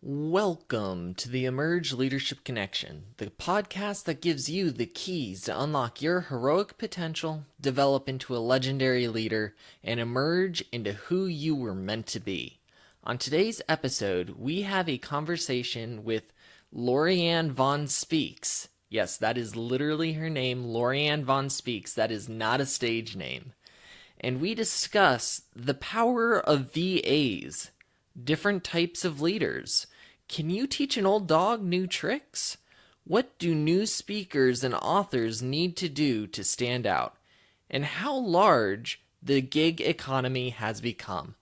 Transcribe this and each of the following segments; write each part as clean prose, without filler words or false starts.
Welcome to the Emerge Leadership Connection, the podcast that gives you the keys to unlock your heroic potential, develop into a legendary leader, and emerge into who you were meant to be. On today's episode, we have a conversation with Lorianne Vaughan-Speaks. Yes, that is literally her name, Lorianne Vaughan-Speaks. That is not a stage name. And we discuss the power of VAs. Different types of leaders. Can you teach an old dog new tricks? What do new speakers and authors need to do to stand out? And how large the gig economy has become.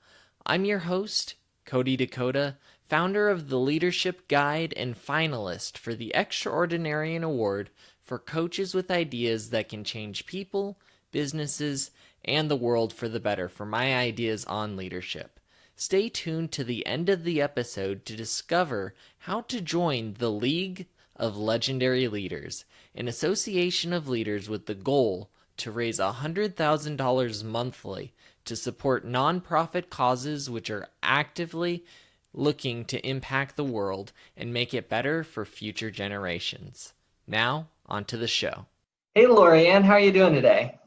I'm your host, Cody Dakota, founder of the Leadership Guide and finalist for the Extraordinarian Award for coaches with ideas that can change people, businesses, and the world for the better for my ideas on leadership. Stay tuned to the end of the episode to discover how to join the League of Legendary Leaders, an association of leaders with the goal to raise $100,000 monthly to support nonprofit causes which are actively looking to impact the world and make it better for future generations. Now, on to the show. Hey, Lorianne, how are you doing today?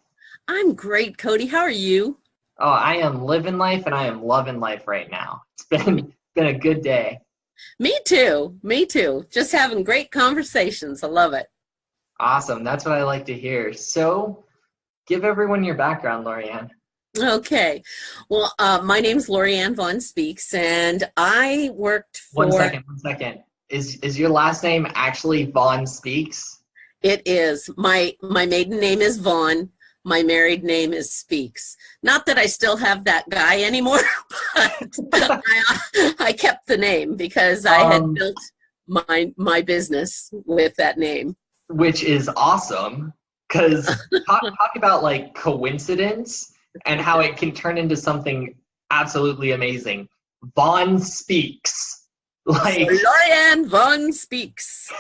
I'm great, Cody. How are you? Oh, I am living life and I am loving life right now. It's been a good day. Me too. Me too. Just having great conversations. I love it. Awesome. That's what I like to hear. So give everyone your background, Lorianne. Okay. Well, my name's Lorianne Vaughan-Speaks, and I worked for... One second. Is your last name actually Vaughan-Speaks? It is. My maiden name is Vaughn. My married name is Speaks. Not that I still have that guy anymore, but I kept the name because I had built my business with that name. Which is awesome, because talk about like coincidence and how it can turn into something absolutely amazing. Vaughan-Speaks. Like Lorianne Vaughan-Speaks.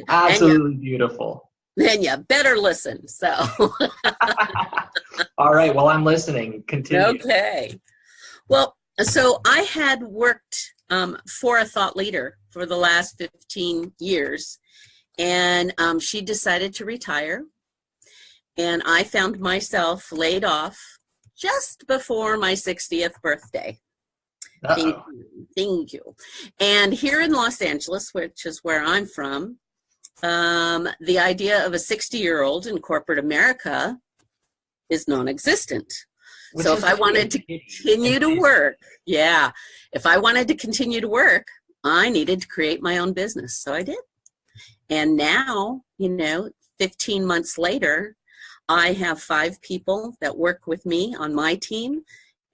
Absolutely beautiful. Then you better listen. So. All right. Well, I'm listening. Continue. Okay. Well, so I had worked for a thought leader for the last 15 years, and she decided to retire, and I found myself laid off just before my 60th birthday. Thank you. And here in Los Angeles, which is where I'm from, the idea of a 60-year-old in corporate America is non-existent. So if I wanted to continue to work, if I wanted to continue to work, I needed to create my own business. So I did. And now, 15 months later, I have 5 people that work with me on my team,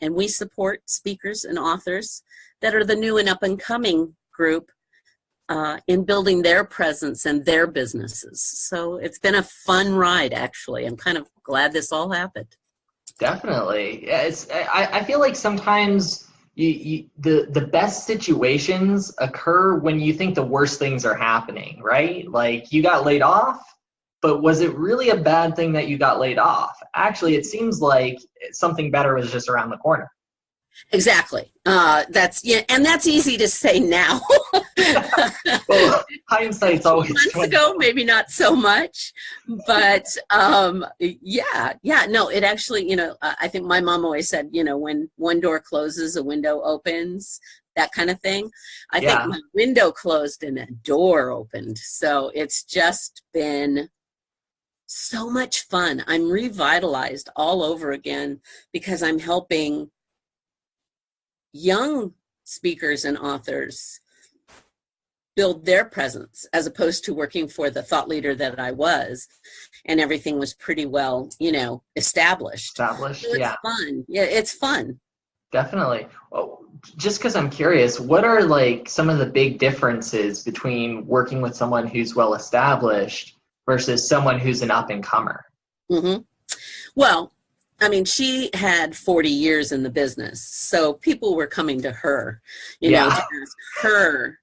and we support speakers and authors that are the new and up-and-coming group in building their presence and their businesses. So it's been a fun ride, actually. I'm kind of glad this all happened. Definitely. I feel like sometimes the best situations occur when you think the worst things are happening, right? Like you got laid off, but was it really a bad thing that you got laid off? Actually, it seems like something better was just around the corner. Exactly. That's easy to say now. Well, hindsight's always months ago, maybe not so much, but no, it actually, I think my mom always said, when one door closes, a window opens, that kind of thing. I think my window closed and a door opened. So it's just been so much fun. I'm revitalized all over again because I'm helping young speakers and authors build their presence as opposed to working for the thought leader that I was, and everything was pretty well, established. So it's fun. Yeah, it's fun. Definitely. Well, just because I'm curious, what are like some of the big differences between working with someone who's well established versus someone who's an up and comer? Mm-hmm. Well, she had 40 years in the business, so people were coming to her, to ask her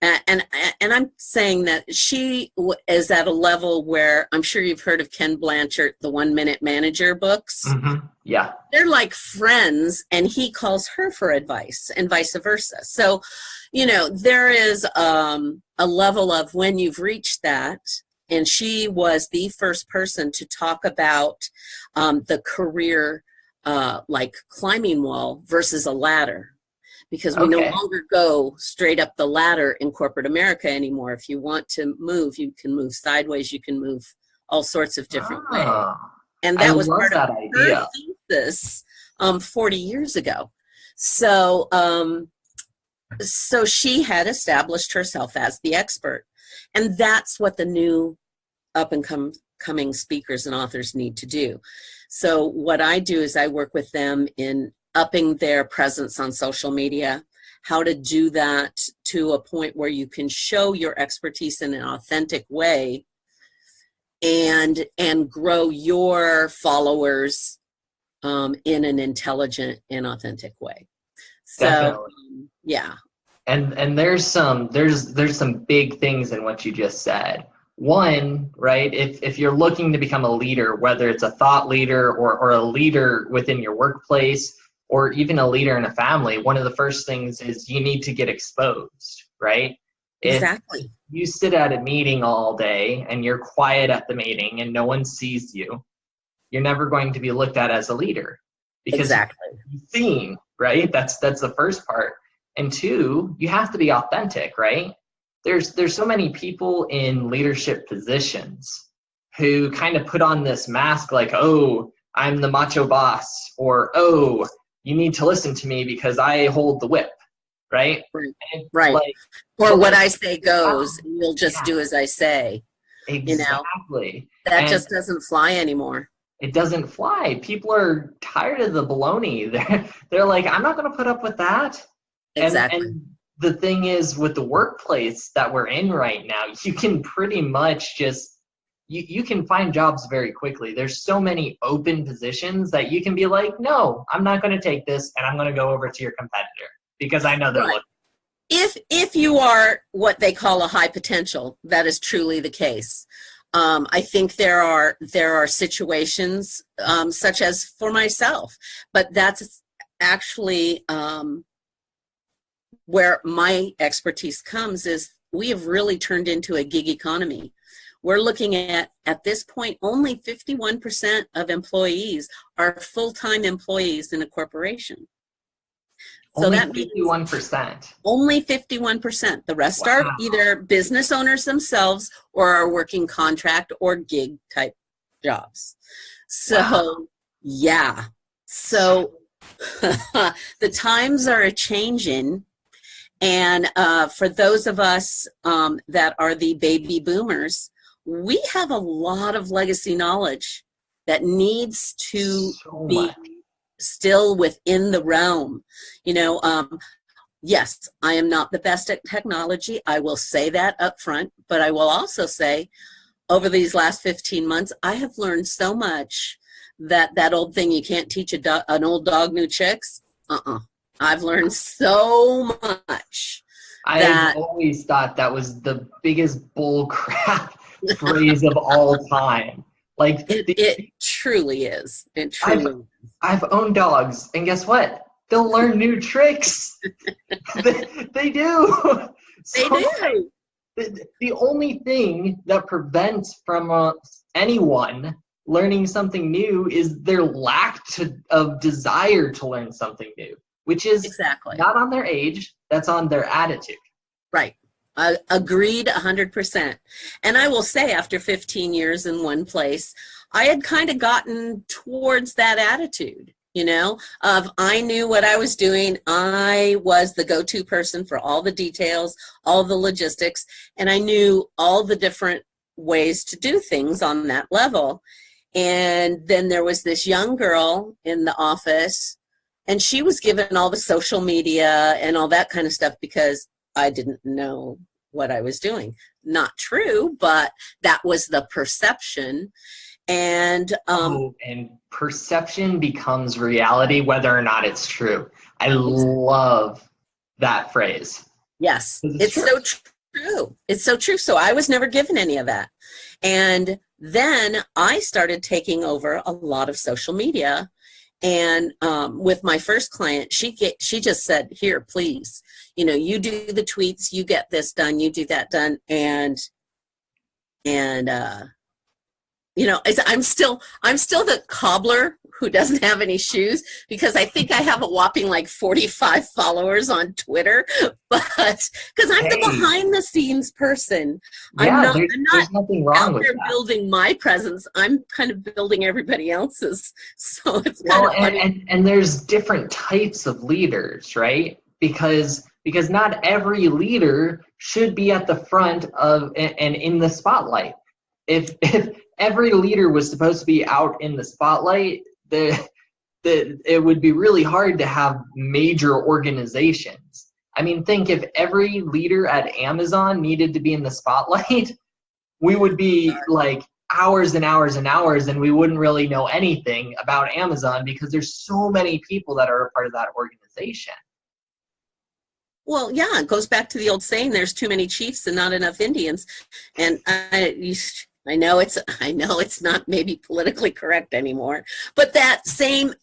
And I'm saying that she is at a level where I'm sure you've heard of Ken Blanchard, the 1 Minute Manager books. Mm-hmm. Yeah. They're like friends, and he calls her for advice and vice versa. So, there is a level of when you've reached that, and she was the first person to talk about the career like climbing wall versus a ladder. Because we no longer go straight up the ladder in corporate America anymore. If you want to move, you can move sideways. You can move all sorts of different ways. And that was part of her thesis 40 years ago. So, so she had established herself as the expert. And that's what the new up and coming speakers and authors need to do. So what I do is I work with them in upping their presence on social media, how to do that to a point where you can show your expertise in an authentic way and grow your followers in an intelligent and authentic way. So, definitely. Yeah. And there's some big things in what you just said. One, right, if you're looking to become a leader, whether it's a thought leader or a leader within your workplace, or even a leader in a family, one of the first things is you need to get exposed, right? Exactly. If you sit at a meeting all day and you're quiet at the meeting and no one sees you, you're never going to be looked at as a leader because you're seen, right? That's the first part. And two, you have to be authentic, right? There's so many people in leadership positions who kind of put on this mask like, oh, I'm the macho boss, or oh, you need to listen to me because I hold the whip, right? Right. Like, or what I say goes, and you'll just do as I say. Exactly. That just doesn't fly anymore. It doesn't fly. People are tired of the baloney. They're like, I'm not going to put up with that. Exactly. And the thing is, with the workplace that we're in right now, you can pretty much just you can find jobs very quickly. There's so many open positions that you can be like, no, I'm not going to take this, and I'm going to go over to your competitor because I know they're looking. If you are what they call a high potential, that is truly the case. I think there are situations such as for myself, but that's actually where my expertise comes is we have really turned into a gig economy. We're looking at this point, only 51% of employees are full-time employees in a corporation. So only that 51%. Only 51%. The rest are either business owners themselves or are working contract or gig type jobs. So, yeah. So the times are a-changing. And for those of us that are the baby boomers, we have a lot of legacy knowledge that needs to be still within the realm. Yes, I am not the best at technology. I will say that up front, but I will also say over these last 15 months, I have learned so much that old thing, you can't teach an old dog new tricks. I've learned so much. I've always thought that was the biggest bull crap phrase of all time. Like it truly is. It truly I've owned dogs, and guess what? They'll learn new tricks. They do. They do. The only thing that prevents from anyone learning something new is their lack of desire to learn something new, which is not on their age, that's on their attitude. Right. Agreed 100%. And I will say after 15 years in one place, I had kind of gotten towards that attitude, of I knew what I was doing. I was the go-to person for all the details, all the logistics, and I knew all the different ways to do things on that level. And then there was this young girl in the office, and she was given all the social media and all that kind of stuff because I didn't know what I was doing. Not true, but that was the perception. And and perception becomes reality whether or not it's true. I love that phrase. Yes, 'Cause it's true. so true. It's so true. So I was never given any of that. And then I started taking over a lot of social media. And with my first client, she just said, "Here, please, you do the tweets, you get this done, you do that done," and I'm still the cobbler who doesn't have any shoes, because I think I have a whopping like 45 followers on Twitter, but because I'm the behind the scenes person. I'm not there's nothing wrong out with there that. building my presence. I'm kind of building everybody else's. So it's kind of funny. And there's different types of leaders, right? Because not every leader should be at the front of and in the spotlight. If every leader was supposed to be out in the spotlight, it would be really hard to have major organizations. I mean, think if every leader at Amazon needed to be in the spotlight, we would be like hours and hours and hours, and we wouldn't really know anything about Amazon because there's so many people that are a part of that organization. Well, yeah, it goes back to the old saying, there's too many chiefs and not enough Indians. And I know it's not maybe politically correct anymore, but that same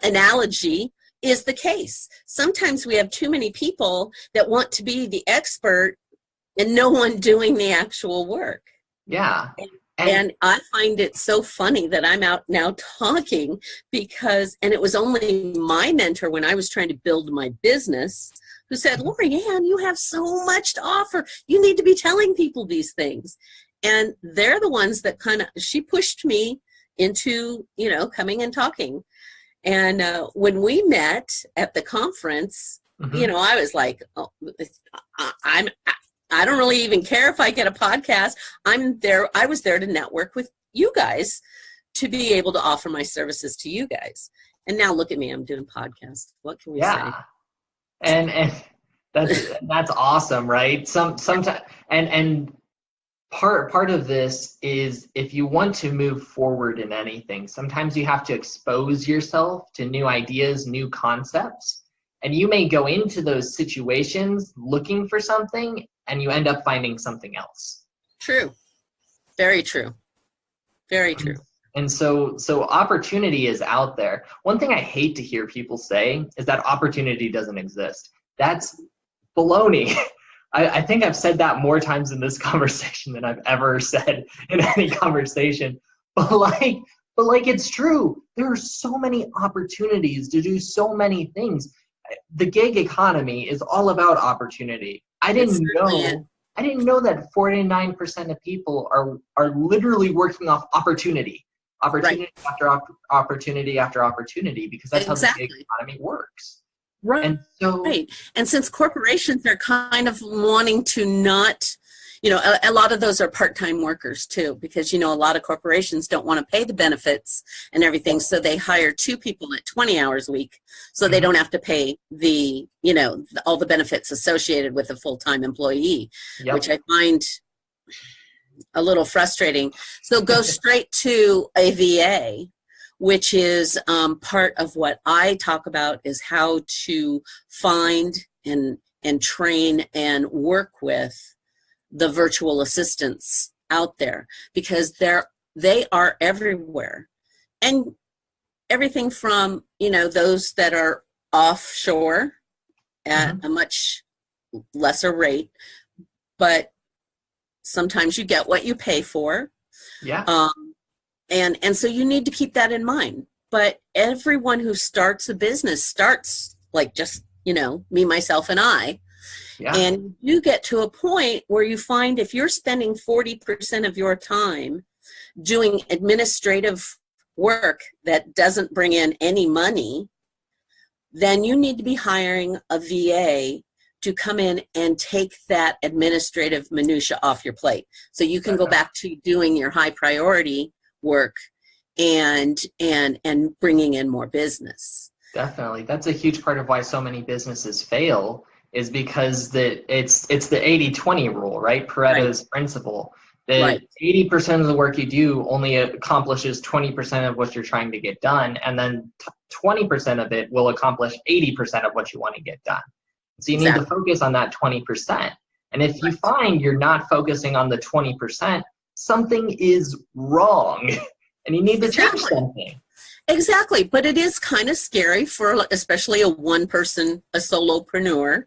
analogy is the case. Sometimes we have too many people that want to be the expert and no one doing the actual work. Yeah. And I find it so funny that I'm out now talking and it was only my mentor when I was trying to build my business who said, "Lorianne, you have so much to offer. You need to be telling people these things." And they're the ones that she pushed me into, coming and talking. And when we met at the conference, I was like, "Oh, I don't really even care if I get a podcast. I was there to network with you guys to be able to offer my services to you guys. And now look at me, I'm doing podcasts. What can we say? And that's awesome, right? Sometimes and part of this is, if you want to move forward in anything, sometimes you have to expose yourself to new ideas, new concepts, and you may go into those situations looking for something and you end up finding something else. True. Very true. Very true. And so opportunity is out there. One thing I hate to hear people say is that opportunity doesn't exist. That's baloney. I think I've said that more times in this conversation than I've ever said in any conversation. But it's true. There are so many opportunities to do so many things. The gig economy is all about opportunity. I didn't know that 49% of people are literally working off opportunity after opportunity after opportunity, because that's how the gig economy works. Right. And since corporations are kind of wanting to not, a lot of those are part-time workers too, because, a lot of corporations don't want to pay the benefits and everything. So they hire 2 people at 20 hours a week. So they don't have to pay all the benefits associated with a full-time employee, which I find a little frustrating. So go straight to a VA, which is part of what I talk about, is how to find and train and work with the virtual assistants out there, because they are everywhere. And everything from, those that are offshore at a much lesser rate, but sometimes you get what you pay for. Yeah. And so you need to keep that in mind. But everyone who starts a business starts like just, me, myself, and I. Yeah. And you get to a point where you find if you're spending 40% of your time doing administrative work that doesn't bring in any money, then you need to be hiring a VA to come in and take that administrative minutia off your plate. So you can go back to doing your high priority work and bringing in more business. Definitely. That's a huge part of why so many businesses fail, is because it's the 80-20 rule, right? Pareto's principle. That 80% of the work you do only accomplishes 20% of what you're trying to get done, and then 20% of it will accomplish 80% of what you want to get done. So you need to focus on that 20%. And if you find you're not focusing on the 20%, something is wrong and you need to change something. Exactly. But it is kind of scary for especially a one-person, a solopreneur,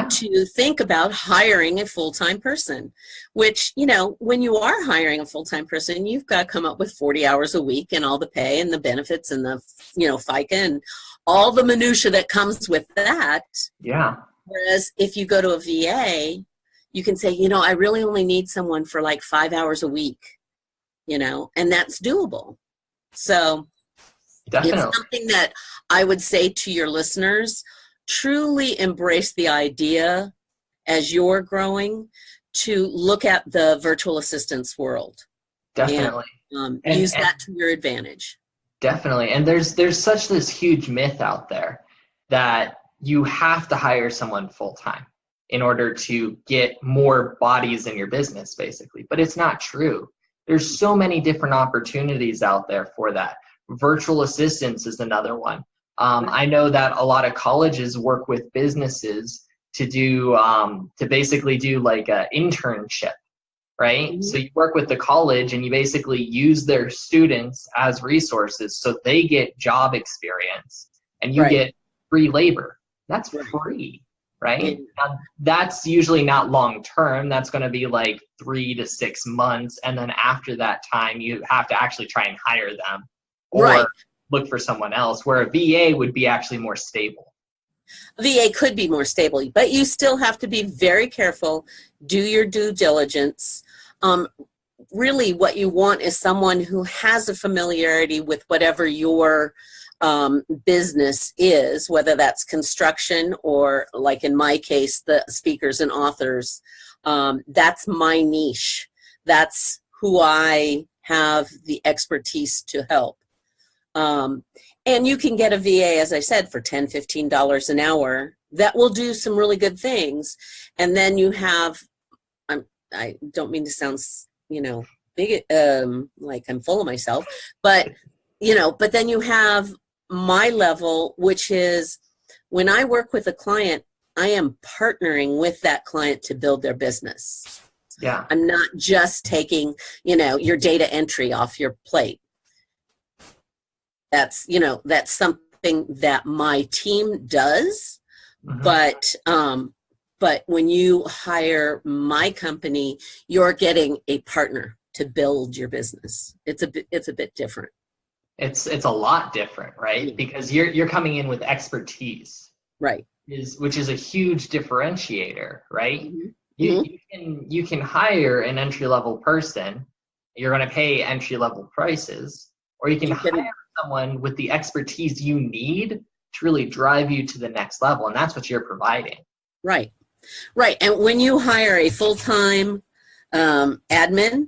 to think about hiring a full-time person, which, you know, when you are hiring a full-time person, you've got to come up with 40 hours a week and all the pay and the benefits and the, you know, FICA and all the minutia that comes with that. Yeah. Whereas if you go to a VA, you can say, you know, I really only need someone for like 5 hours a week, you know, and that's doable. So definitely, it's something that I would say to your listeners, truly embrace the idea as you're growing to look at the virtual assistance world. Definitely. And use that to your advantage. Definitely. And there's such this huge myth out there that you have to hire someone full-time in order to get more bodies in your business, basically. But it's not true. There's so many different opportunities out there for that. Virtual assistants is another one. I know that a lot of colleges work with businesses to do to basically do like an internship, right? Mm-hmm. So you work with the college and you basically use their students as resources so they get job experience and you get free labor. That's free, right? Now, that's usually not long term. That's going to be like 3 to 6 months. And then after that time, you have to actually try and hire them or look for someone else, where a VA would be actually more stable. VA could be more stable, but you still have to be very careful, do your due diligence. Really what you want is someone who has a familiarity with whatever your business is, whether that's construction or, like in my case, the speakers and authors. That's my niche. That's who I have the expertise to help. And you can get a VA, as I said, for $10, $15 an hour that will do some really good things. And then you have, I don't mean to sound, you know, big, like I'm full of myself, but, you know, but then you have my level, which is when I work with a client, I am partnering with that client to build their business. Yeah. I'm not just taking, you know, your data entry off your plate. That's, you know, that's something that my team does. Mm-hmm. But when you hire my company, you're getting a partner to build your business. It's a bit different. It's a lot different, right? Because you're coming in with expertise, right? Which is a huge differentiator, right? Mm-hmm. You can hire an entry-level person. You're going to pay entry-level prices, or you can hire someone with the expertise you need to really drive you to the next level, and that's what you're providing. Right. And when you hire a full-time admin,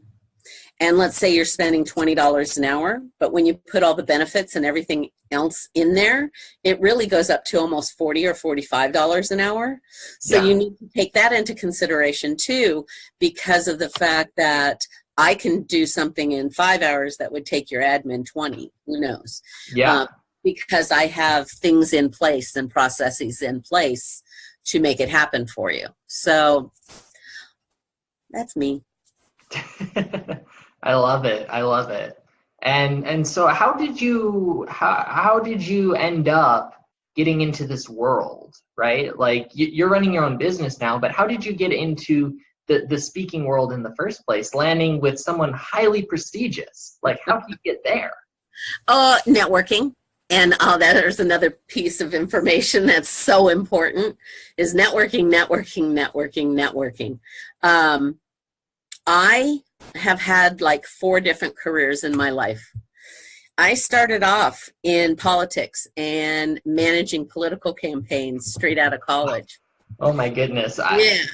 and let's say you're spending $20 an hour, but when you put all the benefits and everything else in there, it really goes up to almost $40 or $45 an hour. So you need to take that into consideration too, because of the fact that I can do something in 5 hours that would take your admin 20. Who knows? Yeah. Because I have things in place and processes in place to make it happen for you. So that's me. I love it. And so how did you end up getting into this world, right? Like you're running your own business now, but how did you get into the speaking world in the first place, landing with someone highly prestigious? Like, how did you get there? Networking. And there's another piece of information that's so important is networking. I have had like 4 different careers in my life. I started off in politics and managing political campaigns straight out of college. Oh my goodness.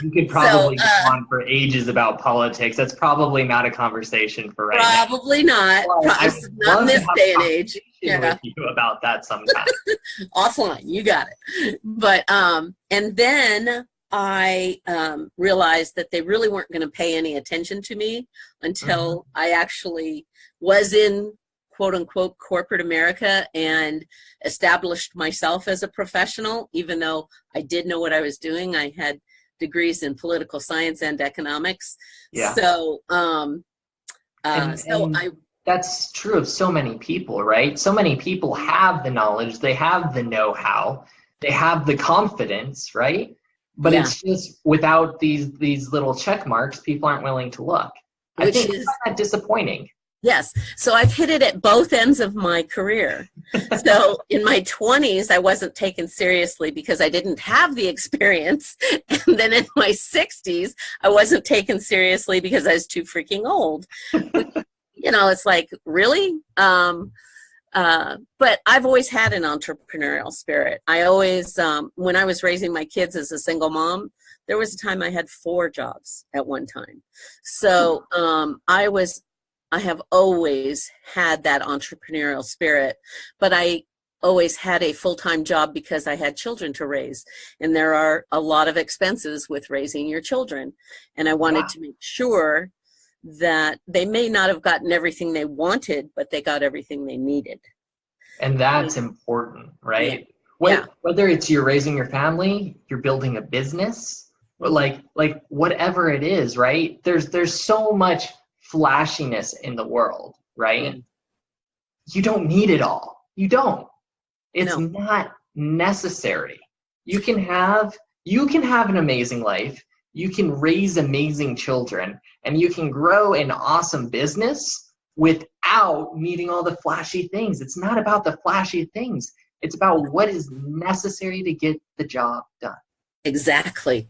You could probably go on for ages about politics. That's probably not a conversation for right now. Probably not. Well, not in this day and age. With you about that sometime. Offline, you got it. But and then I realized that they really weren't going to pay any attention to me until I actually was in quote unquote corporate America and established myself as a professional, even though I did know what I was doing. I had degrees in political science and economics. Yeah. So, And that's true of so many people, right? So many people have the knowledge, they have the know-how, they have the confidence, right? But it's just without these little check marks, people aren't willing to look. I think it's kind of disappointing. Yes. So I've hit it at both ends of my career. So in my 20s, I wasn't taken seriously because I didn't have the experience. And then in my 60s, I wasn't taken seriously because I was too freaking old. You know, it's like, really? But I've always had an entrepreneurial spirit. I always, when I was raising my kids as a single mom, there was a time I had 4 jobs at one time. So I have always had that entrepreneurial spirit, but I always had a full-time job because I had children to raise. And there are a lot of expenses with raising your children. And I wanted to make sure that they may not have gotten everything they wanted, but they got everything they needed. And that's important, right? Whether it's you're raising your family, you're building a business, or like whatever it is, right? There's so much flashiness in the world, right? You don't need it all. You don't. It's not necessary. You can have an amazing life. You can raise amazing children, and you can grow an awesome business without needing all the flashy things. It's not about the flashy things. It's about what is necessary to get the job done. Exactly.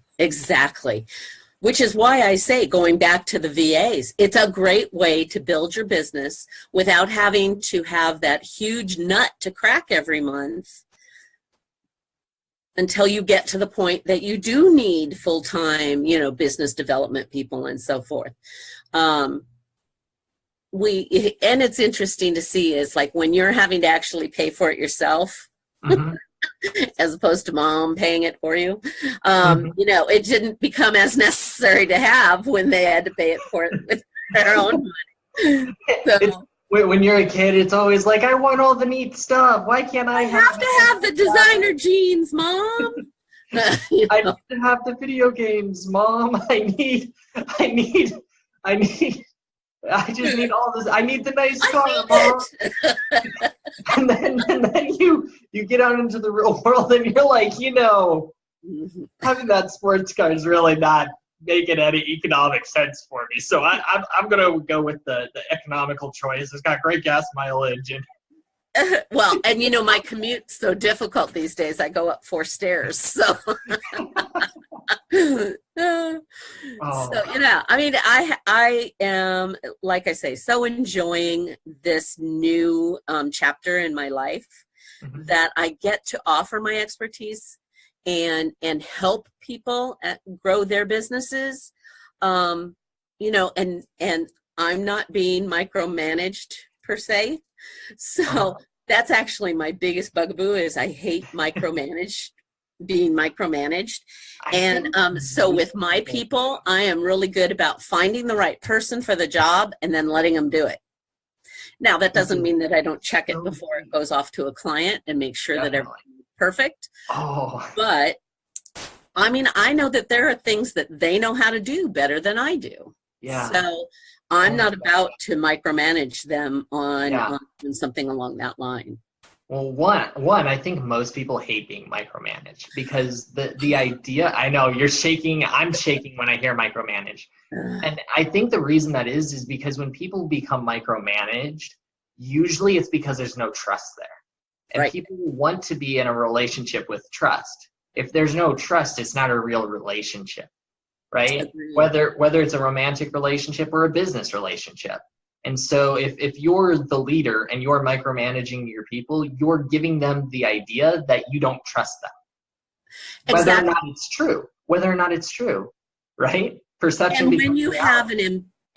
Which is why I say, going back to the VAs, it's a great way to build your business without having to have that huge nut to crack every month until you get to the point that you do need full-time, business development people and so forth. And it's interesting to see is like when you're having to actually pay for it yourself, as opposed to mom paying it for you, it didn't become as necessary to have when they had to pay it for it with their own money. So, when you're a kid, it's always like, I want all the neat stuff. Why can't I have to have the designer jeans, Mom? I need to have the video games, Mom. I just need all this. I need the nice car, Mom. and then you get out into the real world and you're like, having that sports car is really not making any economic sense for me. So I'm gonna go with the economical choice. It's got great gas mileage and well, and my commute's so difficult these days. I go up 4 stairs, so. I am, like I say, so enjoying this new chapter in my life that I get to offer my expertise and help people grow their businesses, and I'm not being micromanaged per se. So that's actually my biggest bugaboo is I hate being micromanaged. And so with my people, I am really good about finding the right person for the job and then letting them do it. Now, that doesn't mean that I don't check it before it goes off to a client and make sure that everything's perfect. But I know that there are things that they know how to do better than I do. So I'm not about to micromanage them on something along that line. Well, one, I think most people hate being micromanaged because the idea, I know you're shaking, I'm shaking when I hear micromanage. And I think the reason that is because when people become micromanaged, usually it's because there's no trust there. And people want to be in a relationship with trust. If there's no trust, it's not a real relationship, right? Whether it's a romantic relationship or a business relationship. And so if you're the leader and you're micromanaging your people, you're giving them the idea that you don't trust them. Whether or not it's true, right? Perception.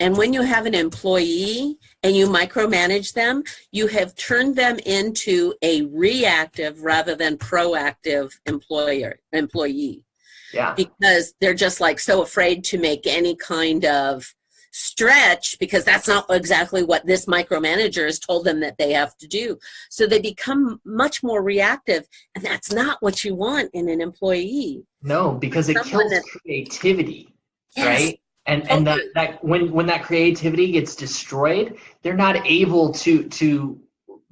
And when you have an employee and you micromanage them, you have turned them into a reactive rather than proactive employee. Yeah. Because they're just like so afraid to make any kind of stretch because that's not exactly what this micromanager has told them that they have to do. So they become much more reactive, and that's not what you want in an employee. No, because it kills creativity, Yes, right? And totally. that when that creativity gets destroyed, they're not able to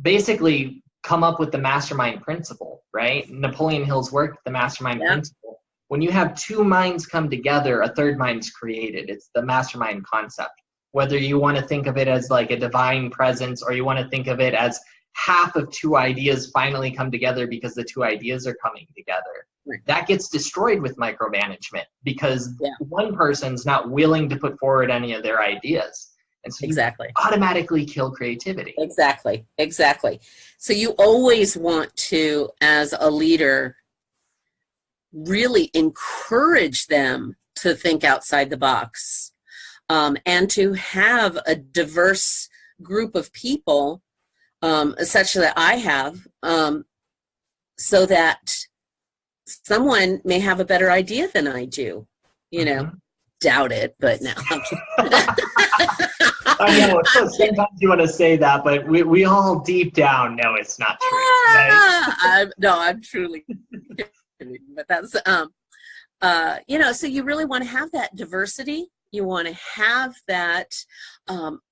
basically come up with the mastermind principle, right? Napoleon Hill's work, the mastermind principle. When you have two minds come together, a third mind's created. It's the mastermind concept. Whether you want to think of it as like a divine presence, or you want to think of it as half of two ideas finally come together because the two ideas are coming together. Right. That gets destroyed with micromanagement because one person's not willing to put forward any of their ideas. And so you automatically kill creativity. Exactly. So you always want to, as a leader, really encourage them to think outside the box, and to have a diverse group of people, such that I have, so that someone may have a better idea than I do. You know, doubt it, but no. I know. So sometimes you want to say that, but we all deep down know it's not true. Right? I'm truly kidding, but that's so you really want to have that diversity. You want to have that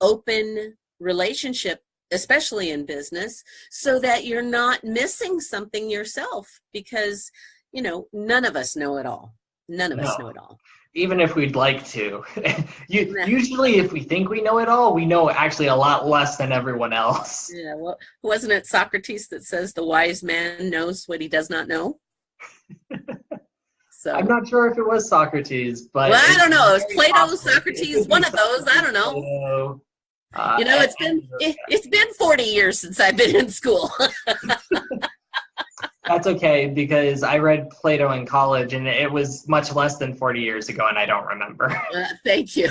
open relationship, especially in business, so that you're not missing something yourself, because none of us know it all. None of us know it all. Even if we'd like to. Usually if we think we know it all, we know actually a lot less than everyone else. Yeah, well, wasn't it Socrates that says the wise man knows what he does not know? So I'm not sure if it was Socrates, but I don't know. It was Plato, Socrates, one of those. I don't know. It's been 40 years since I've been in school. That's okay, because I read Plato in college, and it was much less than 40 years ago, and I don't remember. Thank you.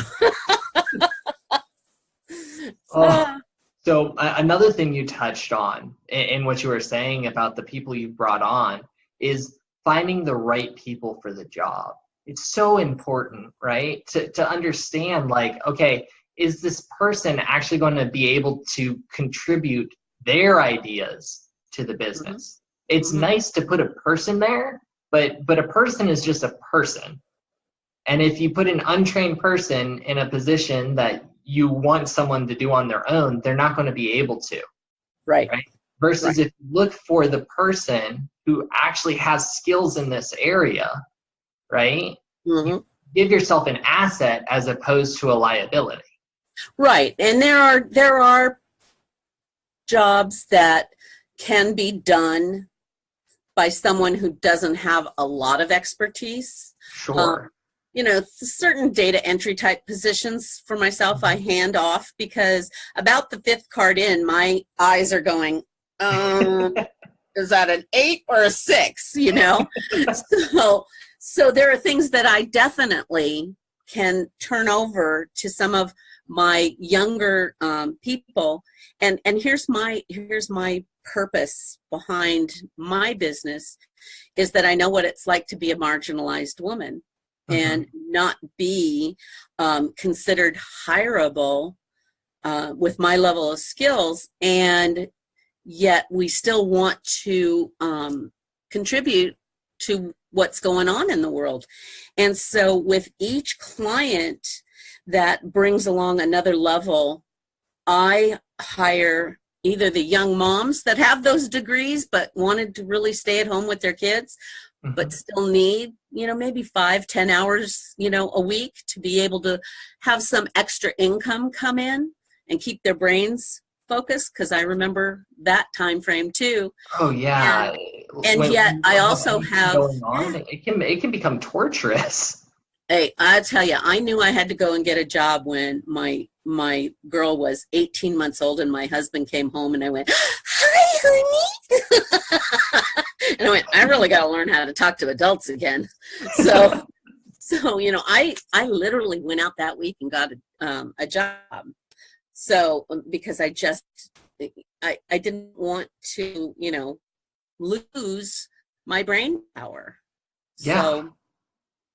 So another thing you touched on in what you were saying about the people you brought on is finding the right people for the job. It's so important, right? To understand, like, okay, is this person actually going to be able to contribute their ideas to the business? It's nice to put a person there, but a person is just a person. And if you put an untrained person in a position that you want someone to do on their own, they're not going to be able to. Right? Versus if you look for the person who actually has skills in this area, right? You give yourself an asset as opposed to a liability. Right. And there are jobs that can be done by someone who doesn't have a lot of expertise. Sure. Certain data entry type positions for myself, I hand off, because about the fifth card in, my eyes are going, is that an 8 or a 6, So there are things that I definitely can turn over to some of my younger people. And here's my purpose behind my business, is that I know what it's like to be a marginalized woman and not be considered hireable with my level of skills, and yet we still want to contribute to what's going on in the world. And so with each client that brings along another level, I hire either the young moms that have those degrees but wanted to really stay at home with their kids, but still need, maybe 5-10 hours, a week to be able to have some extra income come in and keep their brains focused, because I remember that time frame too. Oh yeah. And yet I also have it can become torturous. Hey, I tell you, I knew I had to go and get a job when my girl was 18 months old, and my husband came home, and I went, "Hi, honey." And I went, I really got to learn how to talk to adults again. So I literally went out that week and got a job. So because I didn't want to, lose my brain power. Yeah. So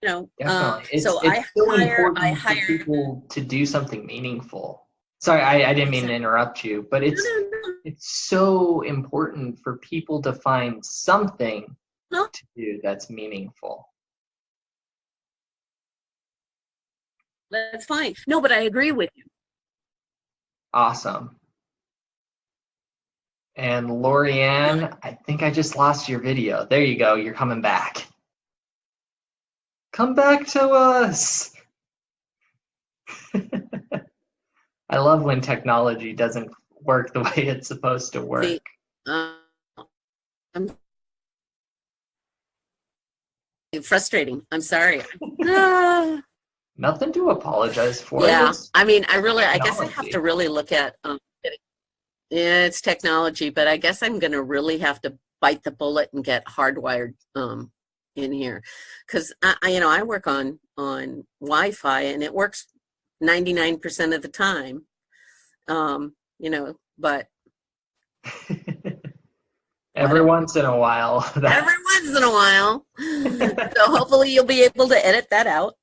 Definitely. So It's so I important for hire. people to do something meaningful. Sorry, I didn't mean to interrupt you, but No, no, no, it's so important for people to find something no. to do that's meaningful. That's fine. No, but I agree with you. Awesome. And Lorianne, I think I just lost your video. There you go. You're coming back. Come back to us. I love when technology doesn't work the way it's supposed to work. See, I'm frustrating. I'm sorry. Nothing to apologize for. Yeah, It's I mean, I guess I have technology. to really look at, yeah, it's technology, but I guess I'm going to really have to bite the bullet and get hardwired in here, because I work on Wi-Fi and it works 99% of the time, but Every once in a while. every once in a while. So hopefully you'll be able to edit that out.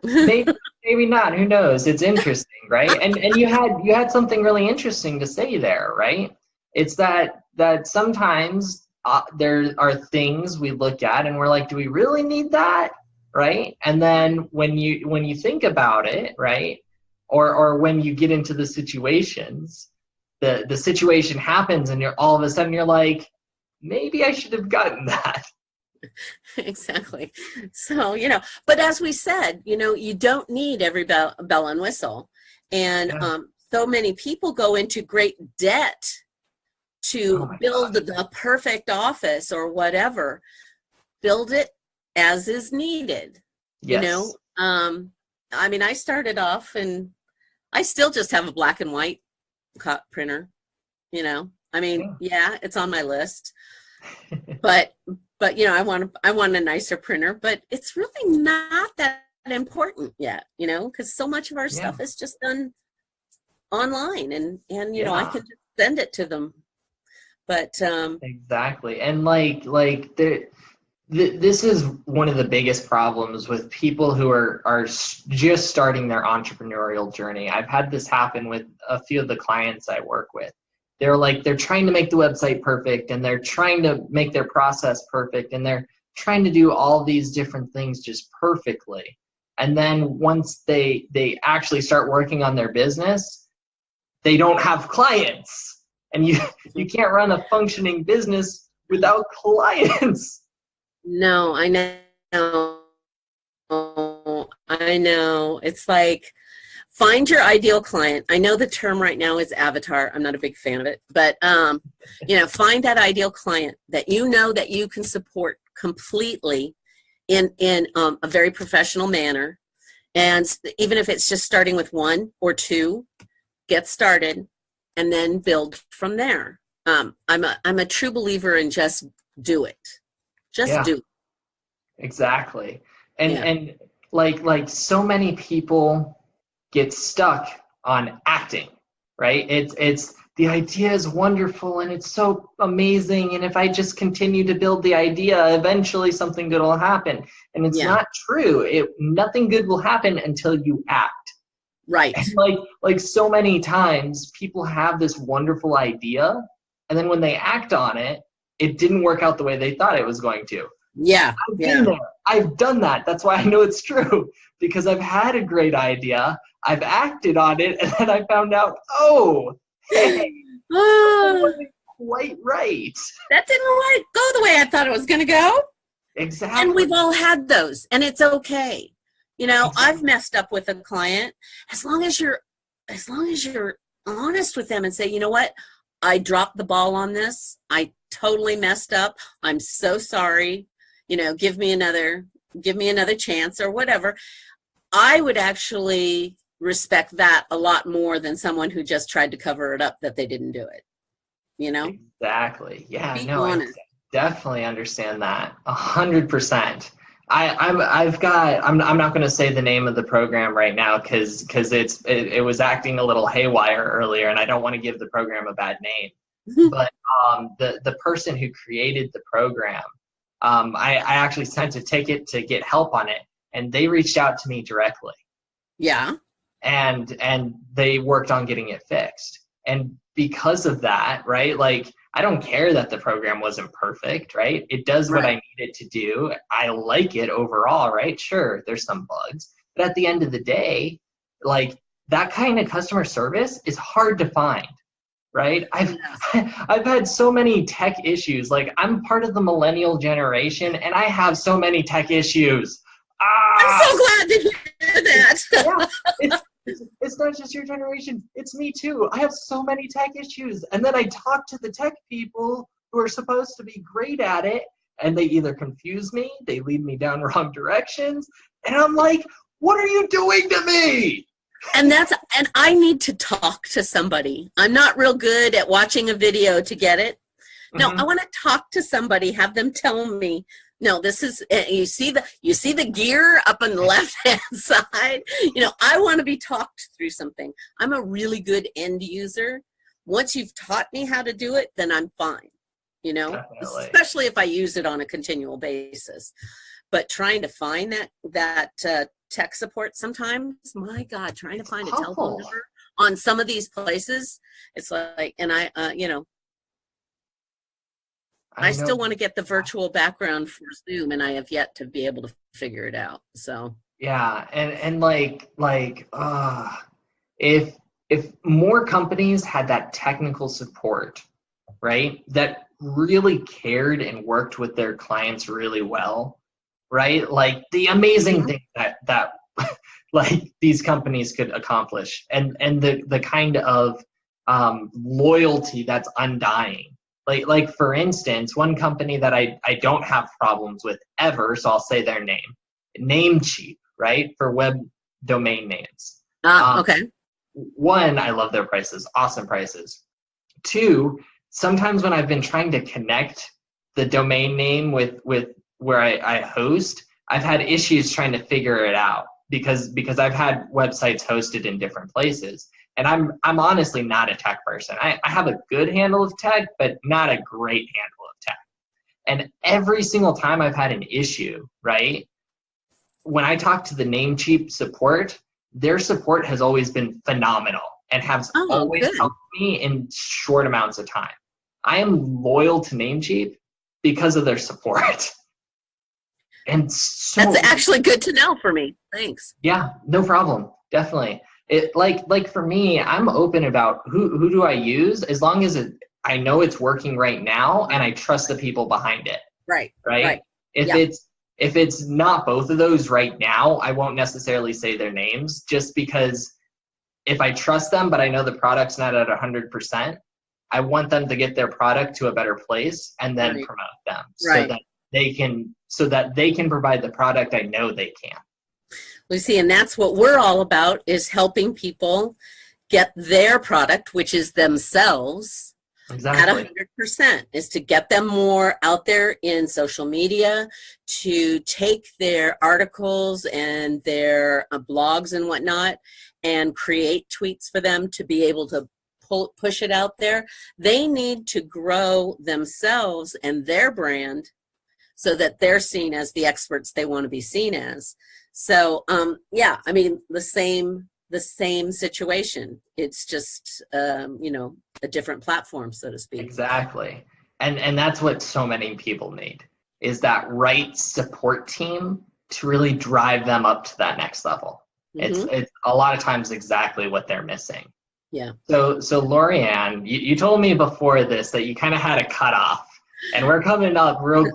Maybe not. Who knows? It's interesting, right? And you had something really interesting to say there, right? It's that sometimes there are things we look at and we're like, do we really need that, right? And then when you think about it, right, or when you get into the situations, the situation happens and you're all of a sudden you're like, maybe I should have gotten that. Exactly. So, but as we said, you don't need every bell and whistle. And so many people go into great debt to build the perfect office or whatever. Build it as is needed. Yes. I mean, I started off and I still just have a black and white printer, I mean, yeah, it's on my list, but I want a nicer printer, but it's really not that important yet, because so much of our stuff is just done online and I can just send it to them. But exactly. And this is one of the biggest problems with people who are just starting their entrepreneurial journey. I've had this happen with a few of the clients I work with. They're trying to make the website perfect and they're trying to make their process perfect and they're trying to do all these different things just perfectly. And then once they actually start working on their business, they don't have clients. And you can't run a functioning business without clients. No, I know. I know. It's like, find your ideal client. I know the term right now is avatar. I'm not a big fan of it, but find that ideal client that that you can support completely in a very professional manner. And even if it's just starting with one or two, get started and then build from there. I'm a true believer in just do it. Just do it. Exactly. And like so many people get stuck on acting, right? It's the idea is wonderful and it's so amazing, and if I just continue to build the idea, eventually something good will happen. And it's not true. Nothing good will happen until you act. Right. And like so many times people have this wonderful idea and then when they act on it, it didn't work out the way they thought it was going to. Yeah. I've been there. I've done that. That's why I know it's true, because I've had a great idea, I've acted on it, and then I found out, hey, that wasn't quite right. That didn't go the way I thought it was going to go. Exactly. And we've all had those, and it's okay. I've messed up with a client. As long as you're honest with them and say, you know what, I dropped the ball on this. I totally messed up. I'm so sorry. Give me another chance or whatever. I would actually respect that a lot more than someone who just tried to cover it up that they didn't do it. Exactly. Yeah. Be honest. I definitely understand that 100%. I'm not going to say the name of the program right now because it was acting a little haywire earlier, and I don't want to give the program a bad name. But the person who created the program I actually sent a ticket to get help on it, and they reached out to me directly. Yeah. And they worked on getting it fixed. And because of that, right, like, I don't care that the program wasn't perfect, right? It does what I need it to do. I like it overall, right? Sure, there's some bugs. But at the end of the day, like, that kind of customer service is hard to find, right? I've had so many tech issues. Like, I'm part of the millennial generation, and I have so many tech issues. I'm so glad to hear that. Yeah, it's not just your generation. It's me too. I have so many tech issues. And then I talk to the tech people who are supposed to be great at it, and they either confuse me, they lead me down wrong directions, and I'm like, what are you doing to me? And I need to talk to somebody. I'm not real good at watching a video to get it. No, I want to talk to somebody, have them tell me, no, this is, you see the gear up on the left-hand side. I want to be talked through something. I'm a really good end user. Once you've taught me how to do it, then I'm fine, Definitely. Especially if I use it on a continual basis. But trying to find that tech support sometimes, my God, trying to find a telephone number on some of these places, it's like, and I still want to get the virtual background for Zoom, and I have yet to be able to figure it out. So yeah, and if more companies had that technical support, right, that really cared and worked with their clients really well, right, like the amazing thing that like these companies could accomplish, and the kind of loyalty that's undying. Like for instance, one company that I don't have problems with ever, so I'll say their name, Namecheap, right, for web domain names. Okay. One, I love their prices, awesome prices. Two, sometimes when I've been trying to connect the domain name with where I host, I've had issues trying to figure it out because I've had websites hosted in different places. And I'm honestly not a tech person. I have a good handle of tech, but not a great handle of tech. And every single time I've had an issue, right, when I talk to the Namecheap support, their support has always been phenomenal and has always helped me in short amounts of time. I am loyal to Namecheap because of their support. And so that's actually good to know for me. Thanks. Yeah, no problem. Definitely. It like for me, I'm open about who do I use as long as I know it's working right now and I trust the people behind it. Right. If it's not both of those right now, I won't necessarily say their names, just because if I trust them but I know the product's not at 100%, I want them to get their product to a better place and then promote them so that they can provide the product I know they can. We see, and that's what we're all about, is helping people get their product, which is themselves, exactly. At 100%, is to get them more out there in social media, to take their articles and their blogs and whatnot and create tweets for them to be able to push it out there. They need to grow themselves and their brand so that they're seen as the experts they want to be seen as. So, I mean, the same situation. It's just, a different platform, so to speak. Exactly. And that's what so many people need, is that right support team to really drive them up to that next level. Mm-hmm. It's a lot of times exactly what they're missing. Yeah. So Lorianne, you told me before this that you kind of had a cutoff, and we're coming up real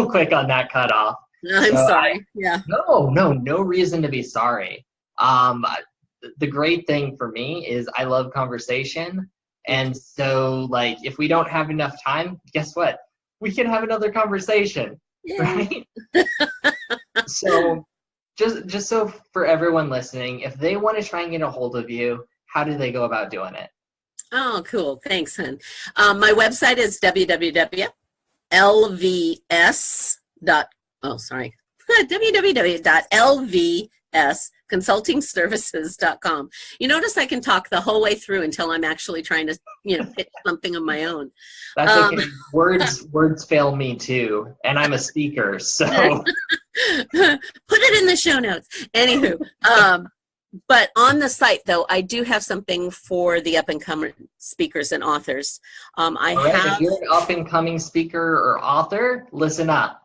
quick on that cutoff. I'm sorry. No reason to be sorry. The great thing for me is I love conversation. And so, like, if we don't have enough time, guess what? We can have another conversation, right? So just so for everyone listening, if they want to try and get a hold of you, how do they go about doing it? Oh, cool. Thanks, hon. My website is www.lvs.com. www.lvscoach, consultingservices.com. You notice I can talk the whole way through until I'm actually trying to, pitch something of my own. That's okay. Words fail me too, and I'm a speaker, so put it in the show notes. Anywho, but on the site though, I do have something for the up and coming speakers and authors. If you're an up and coming speaker or author, listen up.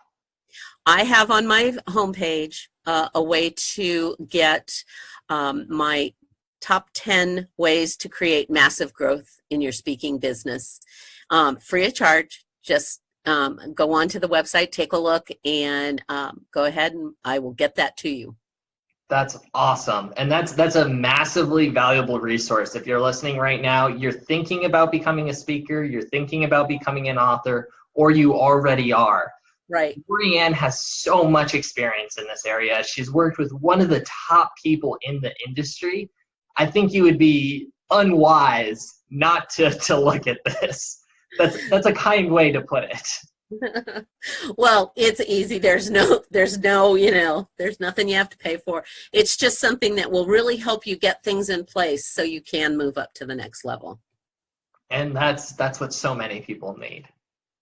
I have on my homepage a way to get my top 10 ways to create massive growth in your speaking business, free of charge. Just go on to the website, take a look, and go ahead and I will get that to you. That's awesome. And that's a massively valuable resource. If you're listening right now, you're thinking about becoming a speaker, you're thinking about becoming an author, or you already are. Right. Lorianne has so much experience in this area. She's worked with one of the top people in the industry. I think you would be unwise not to look at this. That's a kind way to put it. Well, it's easy. There's there's nothing you have to pay for. It's just something that will really help you get things in place so you can move up to the next level. And that's what so many people need.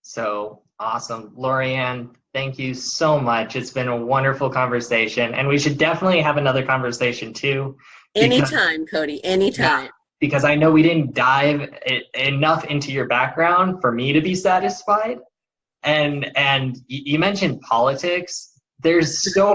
So awesome. Lorianne, thank you so much. It's been a wonderful conversation, and we should definitely have another conversation too. Anytime, Cody, anytime. Yeah, because I know we didn't dive enough into your background for me to be satisfied. And you mentioned politics. There's so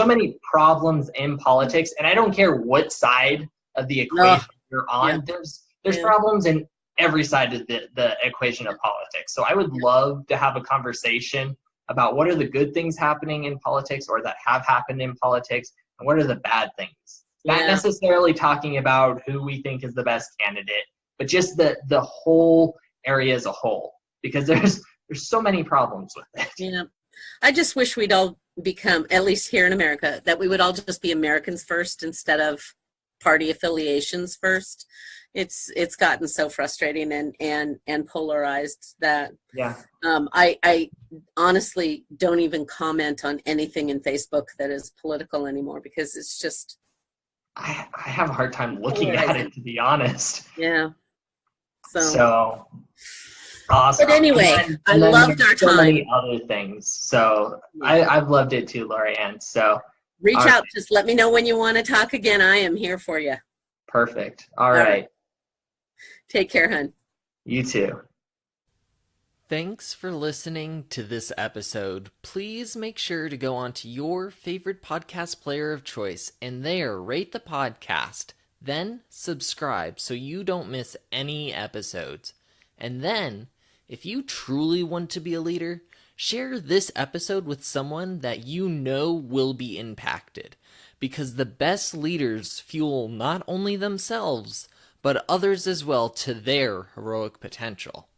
many problems in politics, and I don't care what side of the equation you're on. Yeah. There's problems in every side of the equation of politics. So I would love to have a conversation about what are the good things happening in politics or that have happened in politics, and what are the bad things. Not necessarily talking about who we think is the best candidate, but just the whole area as a whole, because there's so many problems with it. Yeah. I just wish we'd all become, at least here in America, that we would all just be Americans first instead of party affiliations first. It's gotten so frustrating and polarized that I honestly don't even comment on anything in Facebook that is political anymore, because it's just I have a hard time looking at it, to be honest. Yeah. So awesome. But anyway, I loved our time. So many other things. So I've loved it too, Lorianne. So reach out. Just let me know when you want to talk again. I am here for you. Perfect. All right. Take care, hon. You too. Thanks for listening to this episode. Please make sure to go onto your favorite podcast player of choice and there rate the podcast. Then subscribe so you don't miss any episodes. And then, if you truly want to be a leader, share this episode with someone that you know will be impacted. Because the best leaders fuel not only themselves, but others as well to their heroic potential.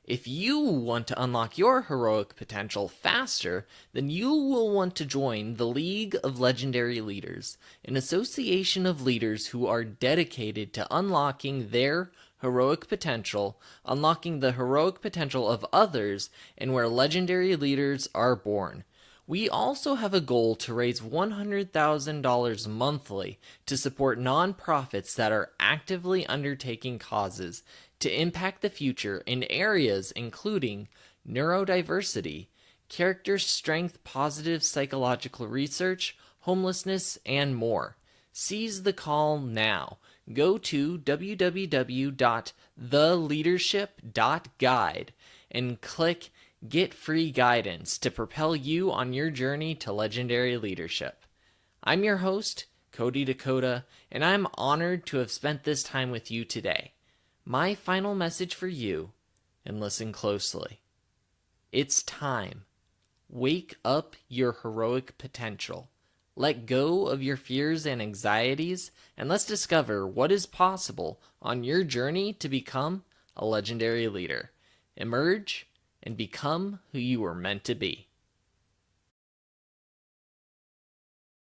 If you want to unlock your heroic potential faster, then you will want to join the League of Legendary Leaders, an association of leaders who are dedicated to unlocking their heroic potential, unlocking the heroic potential of others, and where legendary leaders are born. We also have a goal to raise $100,000 monthly to support nonprofits that are actively undertaking causes to impact the future in areas including neurodiversity, character strength, positive psychological research, homelessness, and more. Seize the call now. Go to www.theleadership.guide and click Get Free Guidance to propel you on your journey to legendary leadership. I'm your host, Cody Dakota, and I'm honored to have spent this time with you today. My final message for you, and listen closely. It's time. Wake up your heroic potential. Let go of your fears and anxieties, and let's discover what is possible on your journey to become a legendary leader. Emerge and become who you were meant to be.